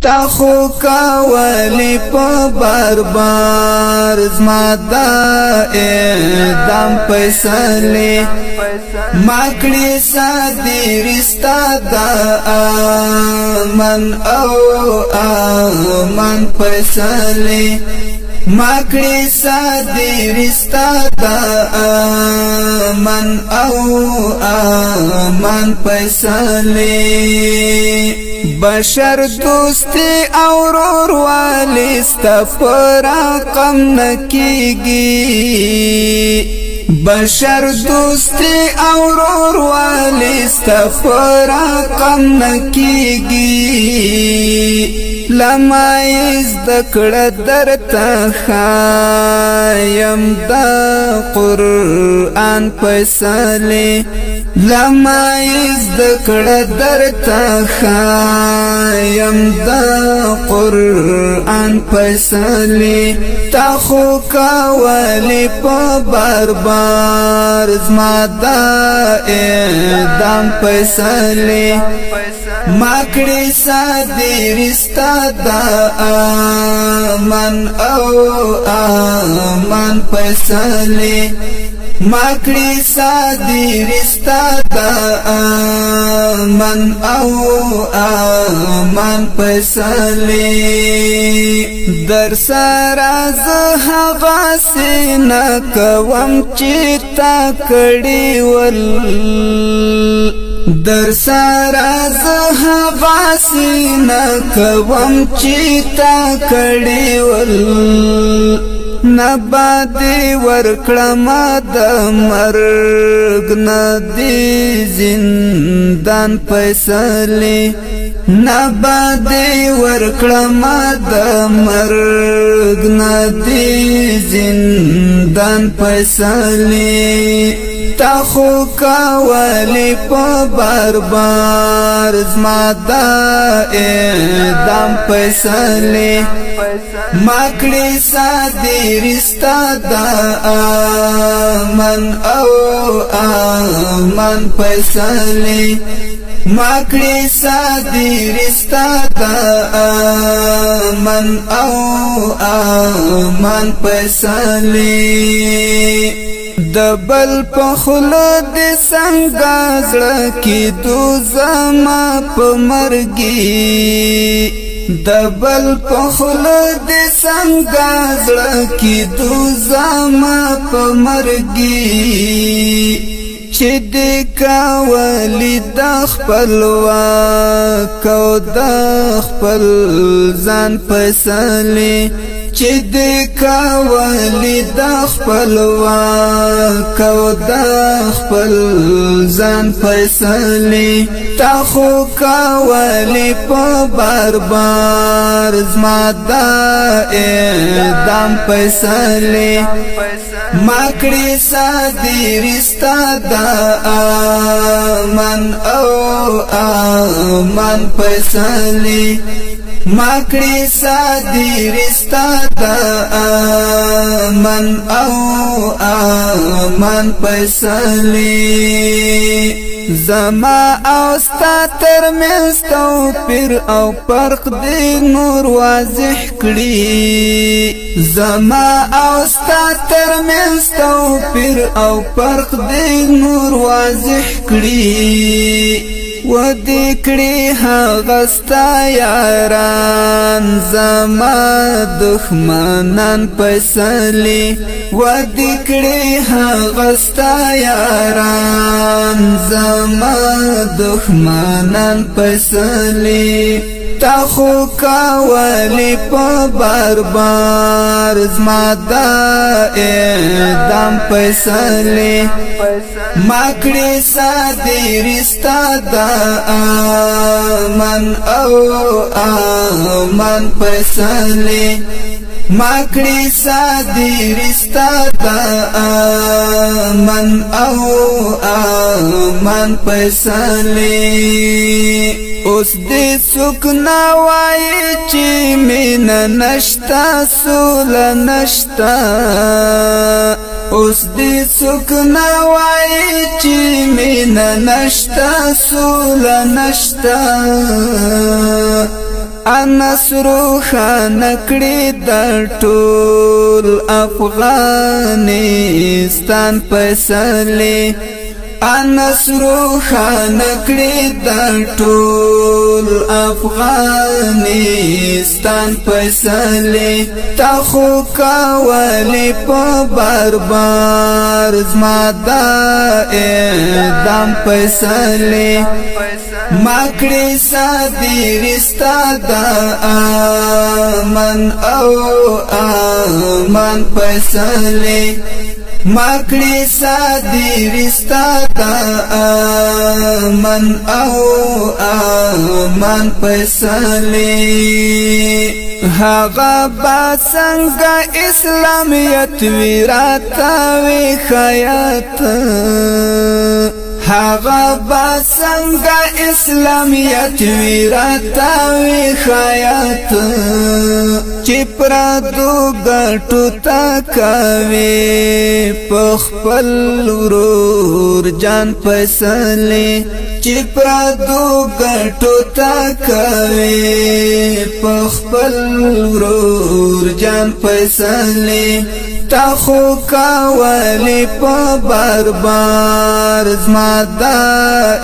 تا خو کولی په بار زما دا اعدام فیصلې ما کړې صادرې ستا دا امن او امان فیصلې ما کړې صادرې ستا دا امن او امان فیصلې بشر دوستی او وروروالی ستا پر رقم نکیږي بشر دوستی او وروروالی ستا پر رقم نکیږي لما ذکر درته خایم دا قرآن فیصلې لما ذکر درته خایم دا قرآن فیصلې تا خو کولی په بار زما دا اعدام فیصلې ما کړې صادرې ستا دا امن او امان فیصلې ما کړې صادرې ستا دا امن او امان فیصلې در سره زه هغسې نه کوم چې تا کړي ول در سره زه هغسې نه کوم چې تا کړي ول نبا دی ورکړم د مرګ نه دی زندان فیصلې نبا دی ورکړم د مرګ نه دی زندان فیصلې تا خو کولی په بار زما دا اعدام فیصلې ما کړې صادرې ستا دا امن او امان فیصلې ما کړې صادرې ستا دا امن او امان فیصلې د بل په خوله دې څنګه زړه کېدو زما په مرګي د بل په خوله دې څنګه زړه کېدو زما په مرګي چې دې کولی د خپلواک او د خپل ځان فیصلې چې دې کولی د خپلواک او د خپل ځان فیصلې تا خو کولی په بار زما دا اعدام فیصلې ما کړې صادرې ستا دا امن او امان فیصلې ما کړې صادرې ستا دا امن او امان فیصلې زما او ستا ترمنځ توپیر او فرق دې نور واضح کړي زما او ستا ترمنځ توپیر او فرق دې نور واضح کړي ودې کړي هغه ستا یاران زما دښمنان فیصلې ودې کړي هغه ستا یاران زما دښمنان فیصلې تا خو کولی په بار زما دا اعدام فیصلې ما کړې صادرې ستا دا امن او امان فیصلې ما کړې صادرې ستا دا امن او امان فیصلې اوس دې څوک نه وایي چې مینه نشته سوله نشته اوس دې څوک نه وایي چې مینه نشته سوله نشته نصر خان کړي د ټول افغانستان فیصله نصر خان کړي د ټول افغانستان فیصله تا خو کولې په بار زما د اعدام فیصله ما کړي صادرستا د امن او امان فیصله ما کړي صادرستا د امن او امان فیصله هغه با څنګه اسلامیت ویراته وی خیات هغه با څنګه اسلامیت ویراته وی خیات چې پردو ګټو تا کوي په خپل ورور جان فیصله چې پردو ګټو تا کوي په خپل ورور جان فیصله تا خو کولې په بار زما د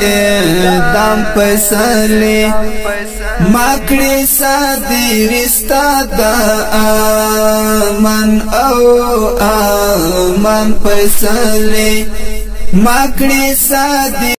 اعدام فیصله ما کړي صادرستا د امن او امان فیصله ما کړي